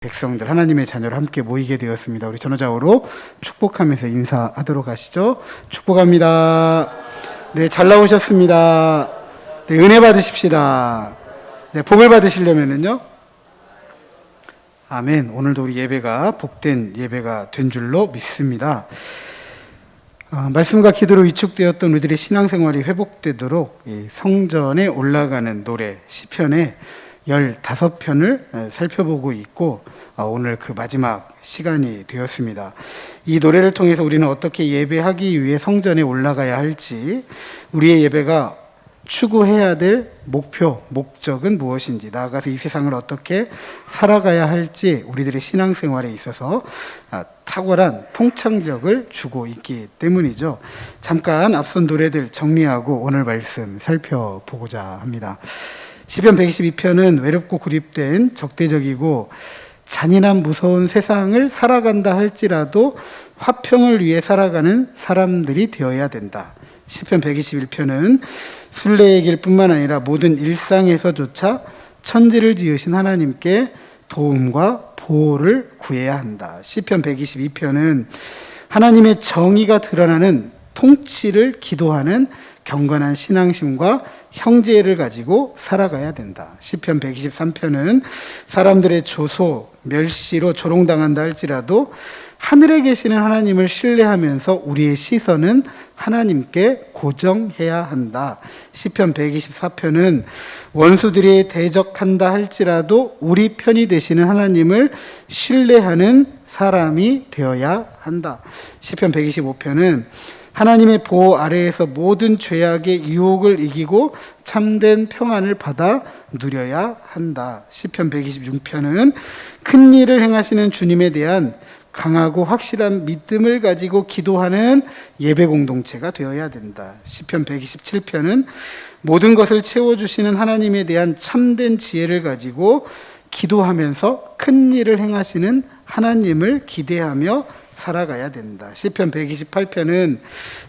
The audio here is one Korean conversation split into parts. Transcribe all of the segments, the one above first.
백성들, 하나님의 자녀로 함께 모이게 되었습니다. 우리 전호자호로 축복하면서 인사하도록 하시죠. 축복합니다. 네, 잘 나오셨습니다. 네, 은혜 받으십시다. 네, 복을 받으시려면은요. 아멘. 오늘도 우리 예배가 복된 예배가 된 줄로 믿습니다. 말씀과 기도로 위축되었던 우리들의 신앙생활이 회복되도록 성전에 올라가는 노래 시편의 15편을 살펴보고 있고 오늘 그 마지막 시간이 되었습니다. 이 노래를 통해서 우리는 어떻게 예배하기 위해 성전에 올라가야 할지, 우리의 예배가 추구해야 될 목표, 목적은 무엇인지, 나아가서 이 세상을 어떻게 살아가야 할지 우리들의 신앙생활에 있어서 탁월한 통찰력을 주고 있기 때문이죠. 잠깐 앞선 노래들 정리하고 오늘 말씀 살펴보고자 합니다. 시편 122편은 외롭고 고립된 적대적이고 잔인한 무서운 세상을 살아간다 할지라도 화평을 위해 살아가는 사람들이 되어야 된다. 시편 121편은 순례의 길뿐만 아니라 모든 일상에서조차 천지를 지으신 하나님께 도움과 보호를 구해야 한다. 시편 122편은 하나님의 정의가 드러나는 통치를 기도하는 경건한 신앙심과 형제를 가지고 살아가야 된다. 시편 123편은 사람들의 조소, 멸시로 조롱당한다 할지라도 하늘에 계시는 하나님을 신뢰하면서 우리의 시선은 하나님께 고정해야 한다. 시편 124편은 원수들이 대적한다 할지라도 우리 편이 되시는 하나님을 신뢰하는 사람이 되어야 한다. 시편 125편은 하나님의 보호 아래에서 모든 죄악의 유혹을 이기고 참된 평안을 받아 누려야 한다. 시편 126편은 큰 일을 행하시는 주님에 대한 강하고 확실한 믿음을 가지고 기도하는 예배 공동체가 되어야 된다. 시편 127편은 모든 것을 채워주시는 하나님에 대한 참된 지혜를 가지고 기도하면서 큰 일을 행하시는 하나님을 기대하며 살아가야 된다. 시편 128편은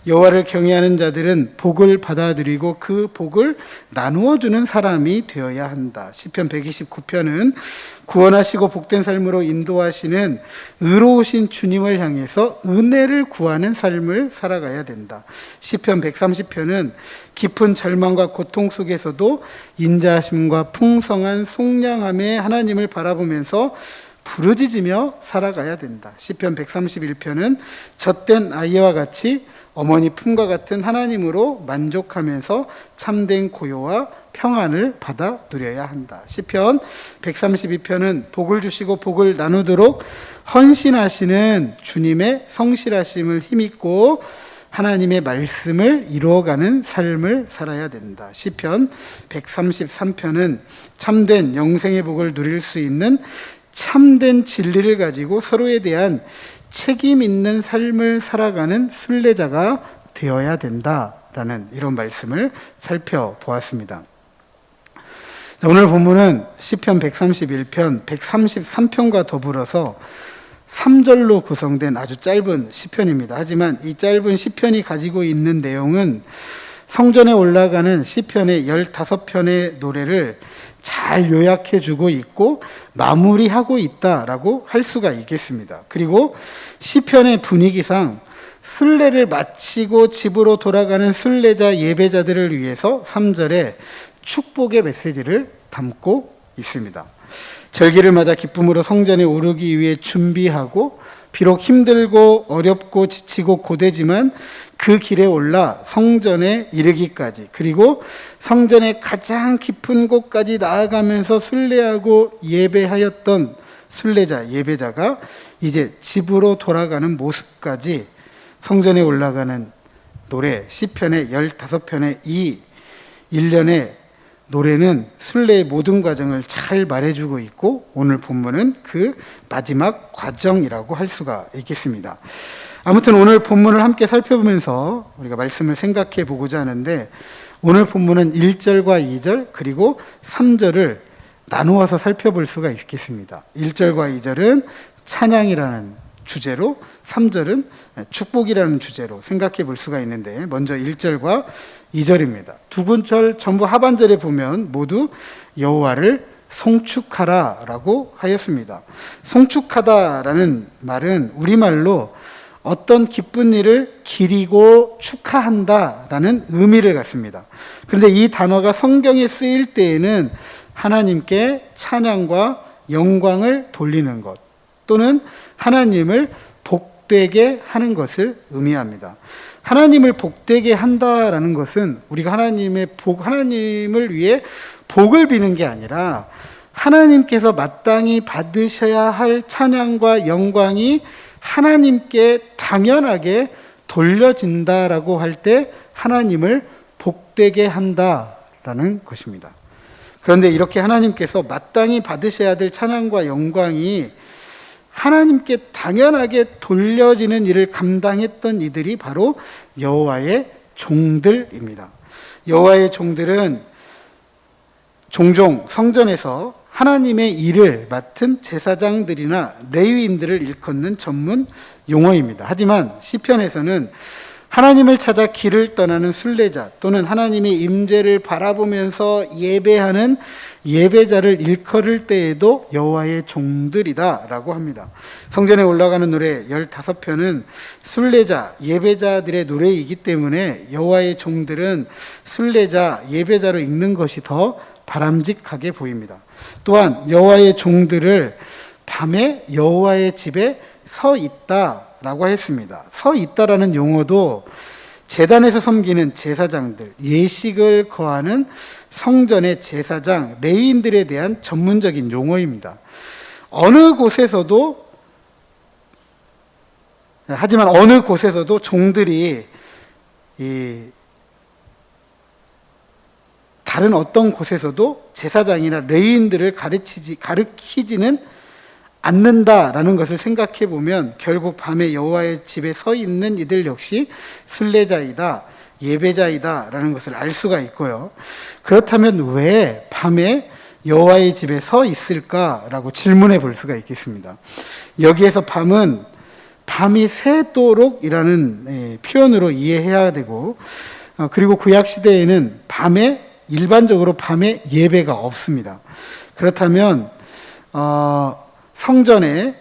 여호와를 경외하는 자들은 복을 받아들이고 그 복을 나누어 주는 사람이 되어야 한다. 시편 129편은 구원하시고 복된 삶으로 인도하시는 의로우신 주님을 향해서 은혜를 구하는 삶을 살아가야 된다. 시편 130편은 깊은 절망과 고통 속에서도 인자하심과 풍성한 속량함에 하나님을 바라보면서 부르짖으며 살아가야 된다. 시편 131편은 젖된 아이와 같이 어머니 품과 같은 하나님으로 만족하면서 참된 고요와 평안을 받아 누려야 한다. 시편 132편은 복을 주시고 복을 나누도록 헌신하시는 주님의 성실하심을 힘입고 하나님의 말씀을 이루어가는 삶을 살아야 된다. 시편 133편은 참된 영생의 복을 누릴 수 있는 참된 진리를 가지고 서로에 대한 책임 있는 삶을 살아가는 순례자가 되어야 된다라는 이런 말씀을 살펴보았습니다. 오늘 본문은 시편 131편, 133편과 더불어서 3절로 구성된 아주 짧은 시편입니다. 하지만 이 짧은 시편이 가지고 있는 내용은 성전에 올라가는 시편의 15편의 노래를 잘 요약해 주고 있고 마무리하고 있다라고 할 수가 있겠습니다. 그리고 시편의 분위기상 순례를 마치고 집으로 돌아가는 순례자 예배자들을 위해서 3절에 축복의 메시지를 담고 있습니다. 절기를 맞아 기쁨으로 성전에 오르기 위해 준비하고 비록 힘들고 어렵고 지치고 고되지만 그 길에 올라 성전에 이르기까지, 그리고 성전의 가장 깊은 곳까지 나아가면서 순례하고 예배하였던 순례자, 예배자가 이제 집으로 돌아가는 모습까지 성전에 올라가는 노래, 시편의 15편의 이 일련의 노래는 순례의 모든 과정을 잘 말해주고 있고 오늘 본문은 그 마지막 과정이라고 할 수가 있겠습니다. 아무튼 오늘 본문을 함께 살펴보면서 우리가 말씀을 생각해 보고자 하는데, 오늘 본문은 1절과 2절 그리고 3절을 나누어서 살펴볼 수가 있겠습니다. 1절과 2절은 찬양이라는 주제로, 3절은 축복이라는 주제로 생각해 볼 수가 있는데, 먼저 1절과 2절입니다. 두 구절 전부 하반절에 보면 모두 여호와를 송축하라라고 하였습니다. 송축하다라는 말은 우리말로 어떤 기쁜 일을 기리고 축하한다라는 의미를 갖습니다. 그런데 이 단어가 성경에 쓰일 때에는 하나님께 찬양과 영광을 돌리는 것 또는 하나님을 복되게 하는 것을 의미합니다. 하나님을 복되게 한다라는 것은 우리가 하나님을 위해 복을 비는 게 아니라 하나님께서 마땅히 받으셔야 할 찬양과 영광이 하나님께 당연하게 돌려진다라고 할 때 하나님을 복되게 한다라는 것입니다. 그런데 이렇게 하나님께서 마땅히 받으셔야 될 찬양과 영광이 하나님께 당연하게 돌려지는 일을 감당했던 이들이 바로 여호와의 종들입니다. 여호와의 종들은 종종 성전에서 하나님의 일을 맡은 제사장들이나 레위인들을 일컫는 전문 용어입니다. 하지만 시편에서는 하나님을 찾아 길을 떠나는 순례자 또는 하나님의 임재를 바라보면서 예배하는 예배자를 일컬을 때에도 여호와의 종들이다라고 합니다. 성전에 올라가는 노래 15편은 순례자, 예배자들의 노래이기 때문에 여호와의 종들은 순례자, 예배자로 읽는 것이 더 바람직하게 보입니다. 또한 여호와의 종들을 밤에 여호와의 집에 서 있다라고 했습니다. 서 있다라는 용어도 제단에서 섬기는 제사장들, 예식을 거하는 성전의 제사장, 레위인들에 대한 전문적인 용어입니다. 하지만 어느 곳에서도 종들이 다른 어떤 곳에서도 제사장이나 레위인들을 가르치지는 않는다라는 것을 생각해 보면 결국 밤에 여호와의 집에 서 있는 이들 역시 순례자이다, 예배자이다라는 것을 알 수가 있고요. 그렇다면 왜 밤에 여호와의 집에 서 있을까라고 질문해 볼 수가 있겠습니다. 여기에서 밤이 새도록이라는 표현으로 이해해야 되고, 그리고 구약 시대에는 일반적으로 밤에 예배가 없습니다. 그렇다면 성전에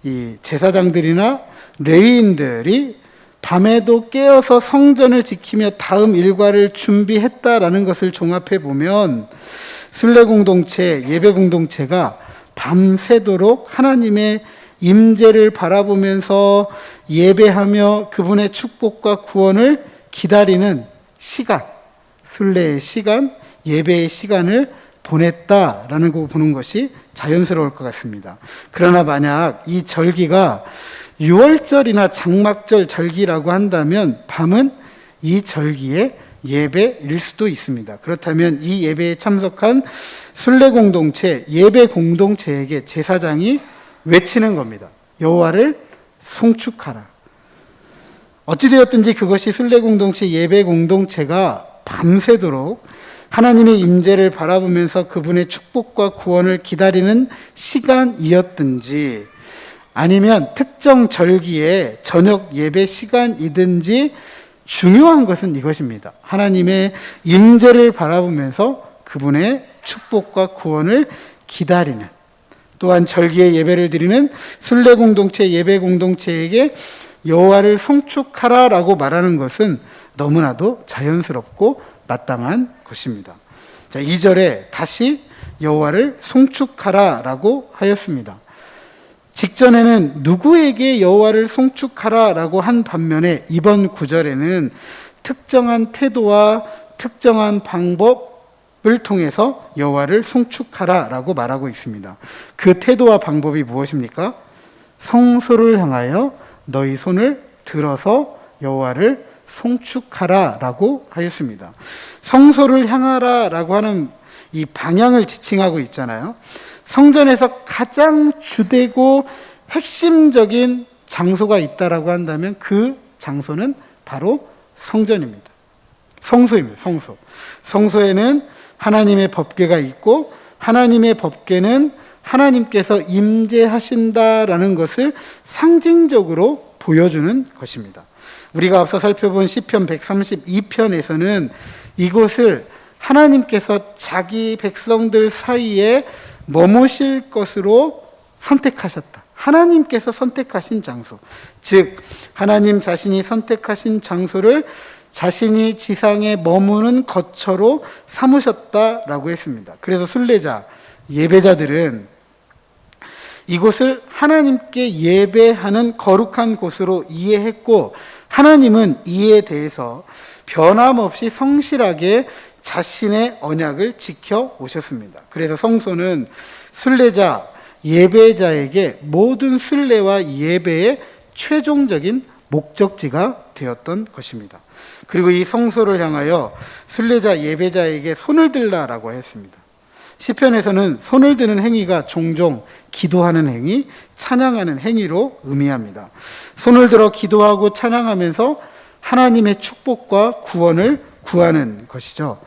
이 제사장들이나 레위인들이 밤에도 깨어서 성전을 지키며 다음 일과를 준비했다라는 것을 종합해 보면 순례 공동체, 예배 공동체가 밤새도록 하나님의 임재를 바라보면서 예배하며 그분의 축복과 구원을 기다리는 시간, 순례의 시간, 예배의 시간을 보냈다라는 거 보는 것이 자연스러울 것 같습니다. 그러나 만약 이 절기가 6월절이나 장막절 절기라고 한다면 밤은 이 절기의 예배일 수도 있습니다. 그렇다면 이 예배에 참석한 순례 공동체, 예배 공동체에게 제사장이 외치는 겁니다. 여호와를 송축하라. 어찌되었든지 그것이 순례 공동체, 예배 공동체가 밤새도록 하나님의 임재를 바라보면서 그분의 축복과 구원을 기다리는 시간이었든지 아니면 특정 절기의 저녁 예배 시간이든지 중요한 것은 이것입니다. 하나님의 임재를 바라보면서 그분의 축복과 구원을 기다리는, 또한 절기의 예배를 드리는 순례 공동체, 예배 공동체에게 여호와를 송축하라라고 말하는 것은 너무나도 자연스럽고 마땅한 것입니다. 자, 2절에 다시 여호와를 송축하라라고 하였습니다. 직전에는 누구에게 여호와를 송축하라라고 한 반면에 이번 9절에는 특정한 태도와 특정한 방법을 통해서 여호와를 송축하라라고 말하고 있습니다. 그 태도와 방법이 무엇입니까? 성소를 향하여 너희 손을 들어서 여호와를 송축하라라고 하였습니다. 성소를 향하라라고 하는 이 방향을 지칭하고 있잖아요. 성전에서 가장 주되고 핵심적인 장소가 있다라고 한다면 그 장소는 바로 성전입니다. 성소입니다. 성소. 성소에는 하나님의 법궤가 있고 하나님의 법궤는 하나님께서 임재하신다라는 것을 상징적으로 보여주는 것입니다. 우리가 앞서 살펴본 시편 132편에서는 이곳을 하나님께서 자기 백성들 사이에 머무실 것으로 선택하셨다. 하나님께서 선택하신 장소, 즉 하나님 자신이 선택하신 장소를 자신이 지상에 머무는 거처로 삼으셨다라고 했습니다. 그래서 순례자, 예배자들은 이곳을 하나님께 예배하는 거룩한 곳으로 이해했고, 하나님은 이에 대해서 변함없이 성실하게 자신의 언약을 지켜 오셨습니다. 그래서 성소는 순례자, 예배자에게 모든 순례와 예배의 최종적인 목적지가 되었던 것입니다. 그리고 이 성소를 향하여 순례자, 예배자에게 손을 들라라고 했습니다. 시편에서는 손을 드는 행위가 종종 기도하는 행위, 찬양하는 행위로 의미합니다. 손을 들어 기도하고 찬양하면서 하나님의 축복과 구원을 구하는 것이죠.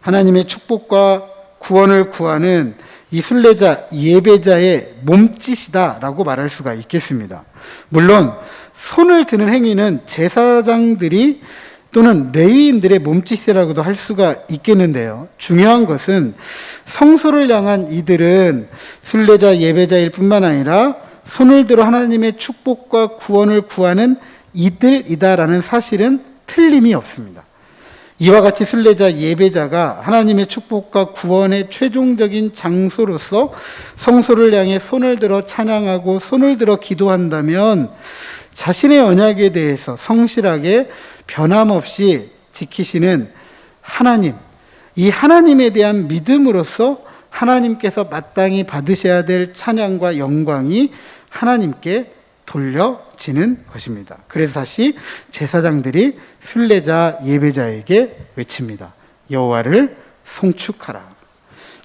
하나님의 축복과 구원을 구하는 이 순례자, 예배자의 몸짓이다라고 말할 수가 있겠습니다. 물론 손을 드는 행위는 제사장들이 또는 레위인들의 몸짓이라고도 할 수가 있겠는데요. 중요한 것은 성소를 향한 이들은 순례자, 예배자일 뿐만 아니라 손을 들어 하나님의 축복과 구원을 구하는 이들이다라는 사실은 틀림이 없습니다. 이와 같이 순례자, 예배자가 하나님의 축복과 구원의 최종적인 장소로서 성소를 향해 손을 들어 찬양하고 손을 들어 기도한다면 자신의 언약에 대해서 성실하게 변함없이 지키시는 하나님, 이 하나님에 대한 믿음으로써 하나님께서 마땅히 받으셔야 될 찬양과 영광이 하나님께 돌려지는 것입니다. 그래서 다시 제사장들이 순례자, 예배자에게 외칩니다. 여호와를 송축하라.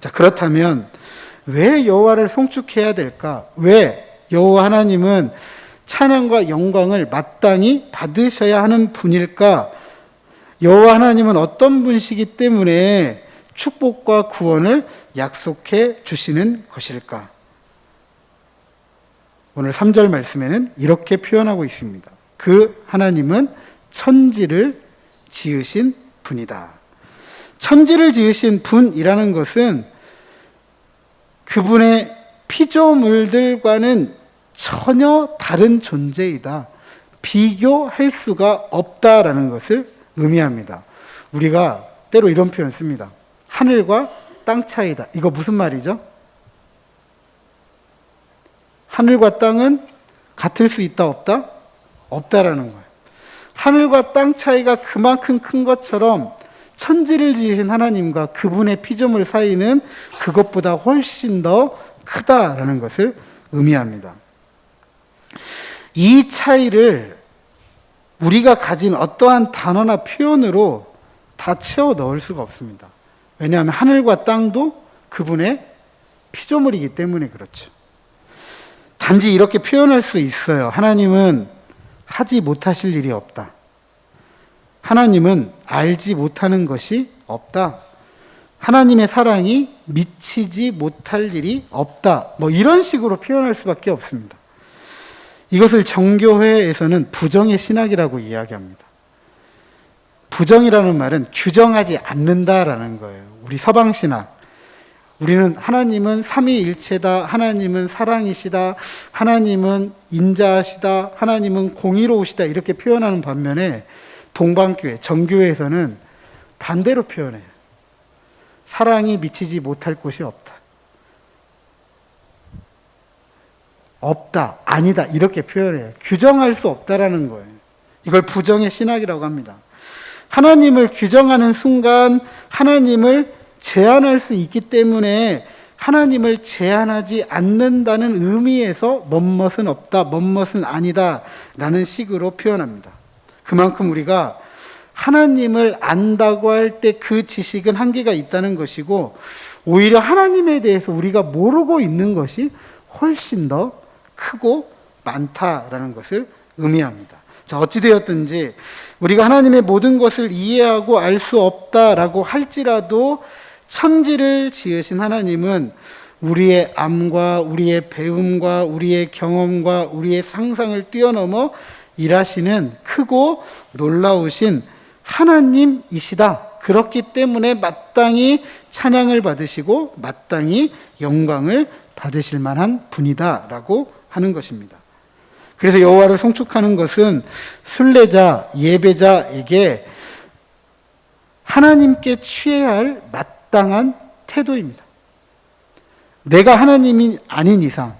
자, 그렇다면 왜 여호와를 송축해야 될까? 왜 여호와 하나님은 찬양과 영광을 마땅히 받으셔야 하는 분일까? 여호와 하나님은 어떤 분이시기 때문에 축복과 구원을 약속해 주시는 것일까? 오늘 3절 말씀에는 이렇게 표현하고 있습니다. 그 하나님은 천지를 지으신 분이다. 천지를 지으신 분이라는 것은 그분의 피조물들과는 전혀 다른 존재이다. 비교할 수가 없다라는 것을 의미합니다. 우리가 때로 이런 표현 씁니다. 하늘과 땅 차이다. 이거 무슨 말이죠? 하늘과 땅은 같을 수 있다, 없다? 없다라는 거예요. 하늘과 땅 차이가 그만큼 큰 것처럼 천지를 지으신 하나님과 그분의 피조물 사이는 그것보다 훨씬 더 크다라는 것을 의미합니다. 이 차이를 우리가 가진 어떠한 단어나 표현으로 다 채워 넣을 수가 없습니다. 왜냐하면 하늘과 땅도 그분의 피조물이기 때문에 그렇죠. 단지 이렇게 표현할 수 있어요. 하나님은 하지 못하실 일이 없다. 하나님은 알지 못하는 것이 없다. 하나님의 사랑이 미치지 못할 일이 없다. 뭐 이런 식으로 표현할 수밖에 없습니다. 이것을 정교회에서는 부정의 신학이라고 이야기합니다. 부정이라는 말은 규정하지 않는다라는 거예요. 우리 서방신학, 우리는 하나님은 삼위일체다, 하나님은 사랑이시다, 하나님은 인자하시다, 하나님은 공의로우시다 이렇게 표현하는 반면에 동방교회, 정교회에서는 반대로 표현해요. 사랑이 미치지 못할 곳이 없다. 없다, 아니다 이렇게 표현해요. 규정할 수 없다라는 거예요. 이걸 부정의 신학이라고 합니다. 하나님을 규정하는 순간 하나님을 제한할 수 있기 때문에 하나님을 제한하지 않는다는 의미에서 멋멋은 없다, 멋멋은 아니다 라는 식으로 표현합니다. 그만큼 우리가 하나님을 안다고 할 때 그 지식은 한계가 있다는 것이고 오히려 하나님에 대해서 우리가 모르고 있는 것이 훨씬 더 크고 많다라는 것을 의미합니다. 자, 어찌되었든지 우리가 하나님의 모든 것을 이해하고 알 수 없다라고 할지라도 천지를 지으신 하나님은 우리의 암과 우리의 배움과 우리의 경험과 우리의 상상을 뛰어넘어 일하시는 크고 놀라우신 하나님이시다 그렇기 때문에 마땅히 찬양을 받으시고 마땅히 영광을 받으실 만한 분이다라고 하는 것입니다. 그래서 여호와를 송축하는 것은 순례자, 예배자에게 하나님께 취해야 할 마땅한 태도입니다. 내가 하나님이 아닌 이상,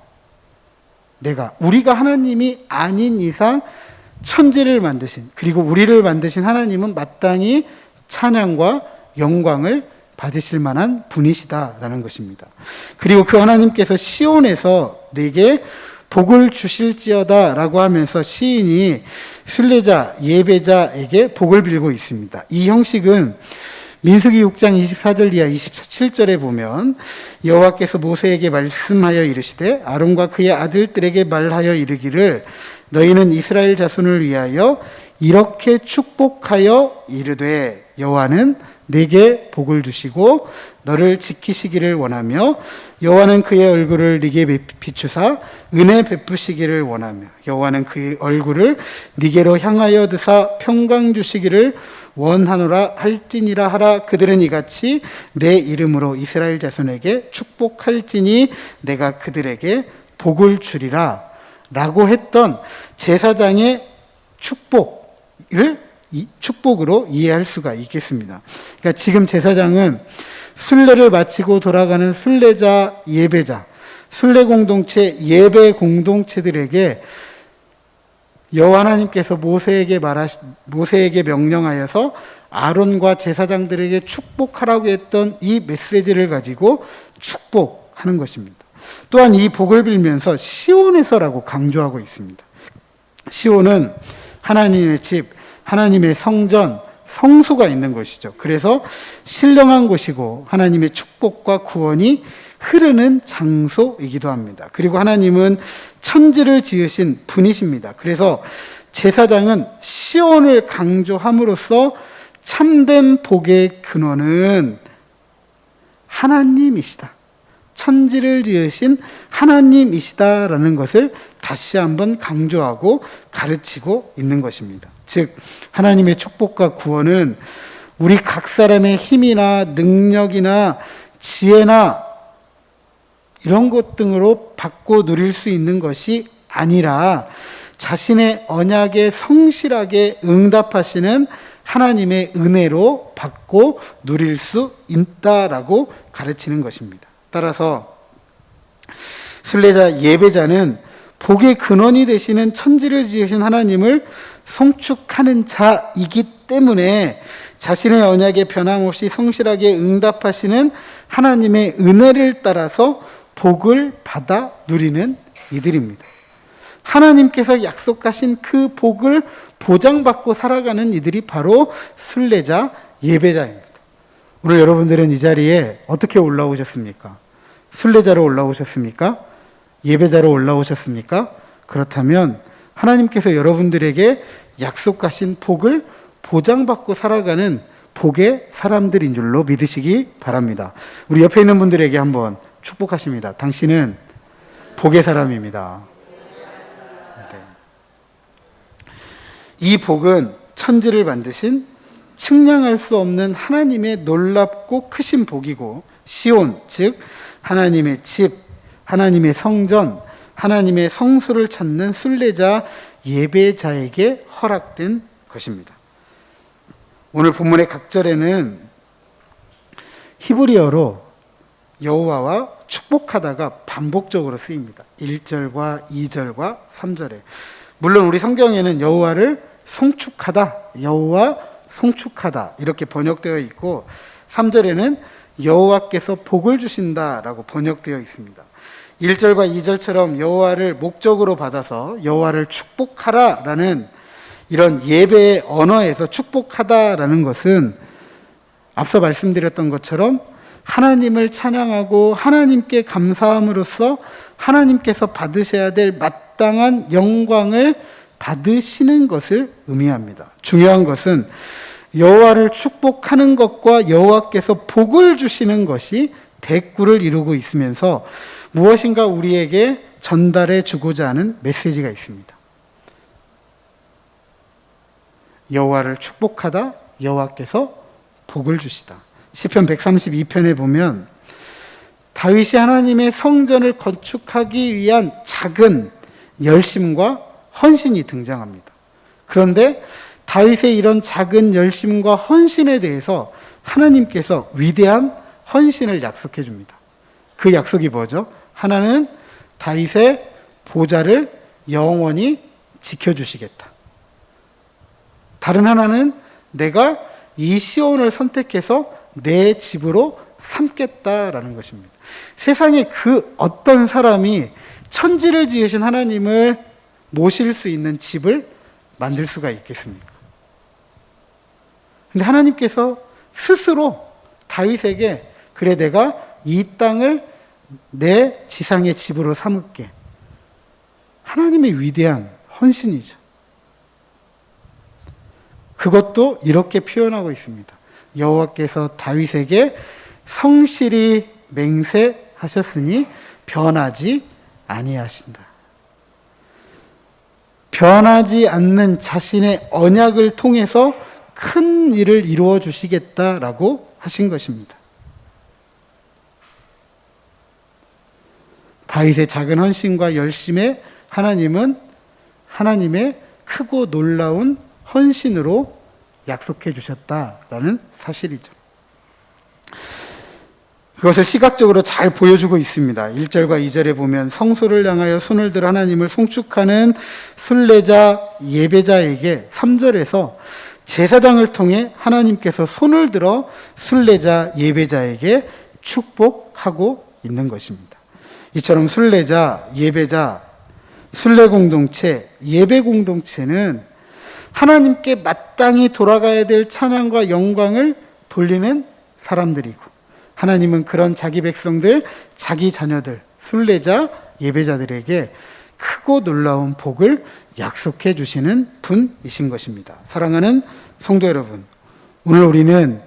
우리가 하나님이 아닌 이상 천지를 만드신, 그리고 우리를 만드신 하나님은 마땅히 찬양과 영광을 받으실 만한 분이시다라는 것입니다. 그리고 그 하나님께서 시온에서 내게 복을 주실지어다 라고 하면서 시인이 순례자, 예배자에게 복을 빌고 있습니다. 이 형식은 민수기 6장 24절 이하 27절에 보면 여호와께서 모세에게 말씀하여 이르시되 아론과 그의 아들들에게 말하여 이르기를 너희는 이스라엘 자손을 위하여 이렇게 축복하여 이르되 여호와는 네게 복을 주시고 너를 지키시기를 원하며 여호와는 그의 얼굴을 네게 비추사 은혜 베푸시기를 원하며 여호와는 그의 얼굴을 네게로 향하여 드사 평강 주시기를 원하노라 할지니라 하라. 그들은 이같이 내 이름으로 이스라엘 자손에게 축복할지니 내가 그들에게 복을 주리라 라고 했던 제사장의 축복으로 이해할 수가 있겠습니다. 그러니까 지금 제사장은 순례를 마치고 돌아가는 순례자, 예배자, 순례 공동체, 예배 공동체들에게 여호와 하나님께서 모세에게 명령하여서 아론과 제사장들에게 축복하라고 했던 이 메시지를 가지고 축복하는 것입니다. 또한 이 복을 빌면서 시온에서라고 강조하고 있습니다. 시온은 하나님의 집, 하나님의 성전, 성소가 있는 곳이죠. 그래서 신령한 곳이고 하나님의 축복과 구원이 흐르는 장소이기도 합니다. 그리고 하나님은 천지를 지으신 분이십니다. 그래서 제사장은 시온을 강조함으로써 참된 복의 근원은 하나님이시다, 천지를 지으신 하나님이시다라는 것을 다시 한번 강조하고 가르치고 있는 것입니다. 즉 하나님의 축복과 구원은 우리 각 사람의 힘이나 능력이나 지혜나 이런 것 등으로 받고 누릴 수 있는 것이 아니라 자신의 언약에 성실하게 응답하시는 하나님의 은혜로 받고 누릴 수 있다라고 가르치는 것입니다. 따라서 순례자, 예배자는 복의 근원이 되시는 천지를 지으신 하나님을 송축하는 자이기 때문에 자신의 언약에 변함없이 성실하게 응답하시는 하나님의 은혜를 따라서 복을 받아 누리는 이들입니다. 하나님께서 약속하신 그 복을 보장받고 살아가는 이들이 바로 순례자, 예배자입니다. 오늘 여러분들은 이 자리에 어떻게 올라오셨습니까? 순례자로 올라오셨습니까? 예배자로 올라오셨습니까? 그렇다면 하나님께서 여러분들에게 약속하신 복을 보장받고 살아가는 복의 사람들인 줄로 믿으시기 바랍니다. 우리 옆에 있는 분들에게 한번 축복하십니다. 당신은 복의 사람입니다. 네. 이 복은 천지를 만드신 측량할 수 없는 하나님의 놀랍고 크신 복이고 시온, 즉 하나님의 집, 하나님의 성전, 하나님의 성소를 찾는 순례자, 예배자에게 허락된 것입니다. 오늘 본문의 각절에는 히브리어로 여호와와 축복하다가 반복적으로 쓰입니다. 1절과 2절과 3절에. 물론 우리 성경에는 여호와를 송축하다, 여호와 송축하다 이렇게 번역되어 있고 3절에는 여호와께서 복을 주신다라고 번역되어 있습니다. 1절과 2절처럼 여호와를 목적으로 받아서 여호와를 축복하라라는 이런 예배의 언어에서 축복하다라는 것은 앞서 말씀드렸던 것처럼 하나님을 찬양하고 하나님께 감사함으로써 하나님께서 받으셔야 될 마땅한 영광을 받으시는 것을 의미합니다. 중요한 것은 여호와를 축복하는 것과 여호와께서 복을 주시는 것이 대꾸를 이루고 있으면서 무엇인가 우리에게 전달해 주고자 하는 메시지가 있습니다. 여호와를 축복하다, 여호와께서 복을 주시다. 시편 132편에 보면 다윗이 하나님의 성전을 건축하기 위한 작은 열심과 헌신이 등장합니다. 그런데 다윗의 이런 작은 열심과 헌신에 대해서 하나님께서 위대한 헌신을 약속해 줍니다. 그 약속이 뭐죠? 하나는 다윗의 보좌를 영원히 지켜주시겠다. 다른 하나는 내가 이 시온을 선택해서 내 집으로 삼겠다라는 것입니다. 세상에 그 어떤 사람이 천지를 지으신 하나님을 모실 수 있는 집을 만들 수가 있겠습니까? 근데 하나님께서 스스로 다윗에게 그래 내가 이 땅을 내 지상의 집으로 삼을게. 하나님의 위대한 헌신이죠. 그것도 이렇게 표현하고 있습니다. 여호와께서 다윗에게 성실히 맹세하셨으니 변하지 아니하신다. 변하지 않는 자신의 언약을 통해서 큰 일을 이루어 주시겠다라고 하신 것입니다. 다윗의 작은 헌신과 열심에 하나님은 하나님의 크고 놀라운 헌신으로 약속해 주셨다라는 사실이죠. 그것을 시각적으로 잘 보여주고 있습니다. 1절과 2절에 보면 성소를 향하여 손을 들어 하나님을 송축하는 순례자 예배자에게 3절에서 제사장을 통해 하나님께서 손을 들어 순례자 예배자에게 축복하고 있는 것입니다. 이처럼 순례자, 예배자, 순례 공동체, 예배 공동체는 하나님께 마땅히 돌아가야 될 찬양과 영광을 돌리는 사람들이고 하나님은 그런 자기 백성들, 자기 자녀들, 순례자, 예배자들에게 크고 놀라운 복을 약속해 주시는 분이신 것입니다. 사랑하는 성도 여러분, 오늘 우리는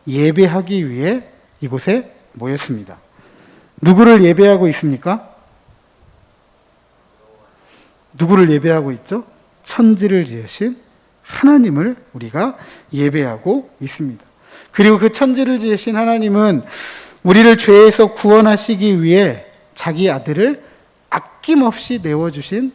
예배하기 위해 이곳에 모였습니다. 누구를 예배하고 있습니까? 누구를 예배하고 있죠? 천지를 지으신 하나님을 우리가 예배하고 있습니다. 그리고 그 천지를 지으신 하나님은 우리를 죄에서 구원하시기 위해 자기 아들을 아낌없이 내어주신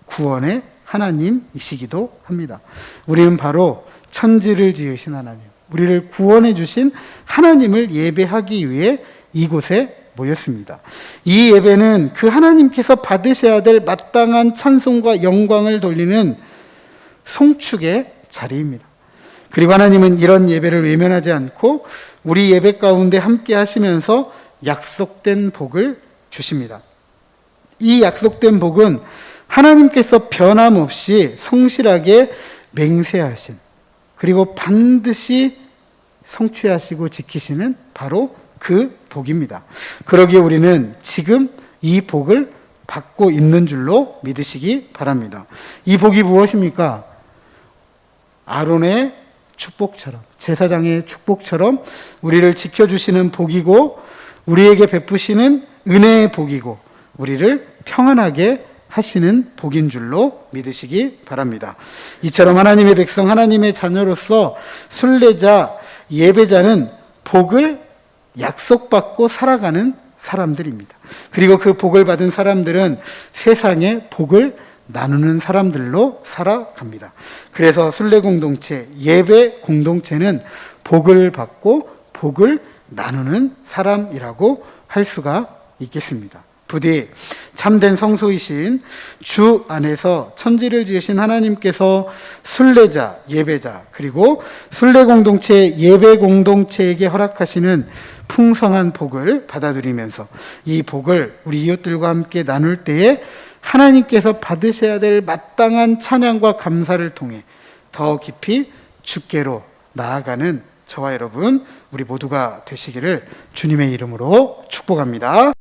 구원의 하나님이시기도 합니다. 우리는 바로 천지를 지으신 하나님, 우리를 구원해 주신 하나님을 예배하기 위해 이곳에 모였습니다. 이 예배는 그 하나님께서 받으셔야 될 마땅한 찬송과 영광을 돌리는 송축의 자리입니다. 그리고 하나님은 이런 예배를 외면하지 않고 우리 예배 가운데 함께 하시면서 약속된 복을 주십니다. 이 약속된 복은 하나님께서 변함없이 성실하게 맹세하신 그리고 반드시 성취하시고 지키시는 바로 그 복입니다. 그러기에 우리는 지금 이 복을 받고 있는 줄로 믿으시기 바랍니다. 이 복이 무엇입니까? 아론의 축복처럼, 제사장의 축복처럼 우리를 지켜주시는 복이고 우리에게 베푸시는 은혜의 복이고 우리를 평안하게 하시는 복인 줄로 믿으시기 바랍니다. 이처럼 하나님의 백성, 하나님의 자녀로서 순례자, 예배자는 복을 약속받고 살아가는 사람들입니다. 그리고 그 복을 받은 사람들은 세상에 복을 나누는 사람들로 살아갑니다. 그래서 순례 공동체, 예배 공동체는 복을 받고 복을 나누는 사람이라고 할 수가 있겠습니다. 부디 참된 성소이신 주 안에서 천지를 지으신 하나님께서 순례자, 예배자, 그리고 순례 공동체, 예배 공동체에게 허락하시는 풍성한 복을 받아들이면서 이 복을 우리 이웃들과 함께 나눌 때에 하나님께서 받으셔야 될 마땅한 찬양과 감사를 통해 더 깊이 주께로 나아가는 저와 여러분, 우리 모두가 되시기를 주님의 이름으로 축복합니다.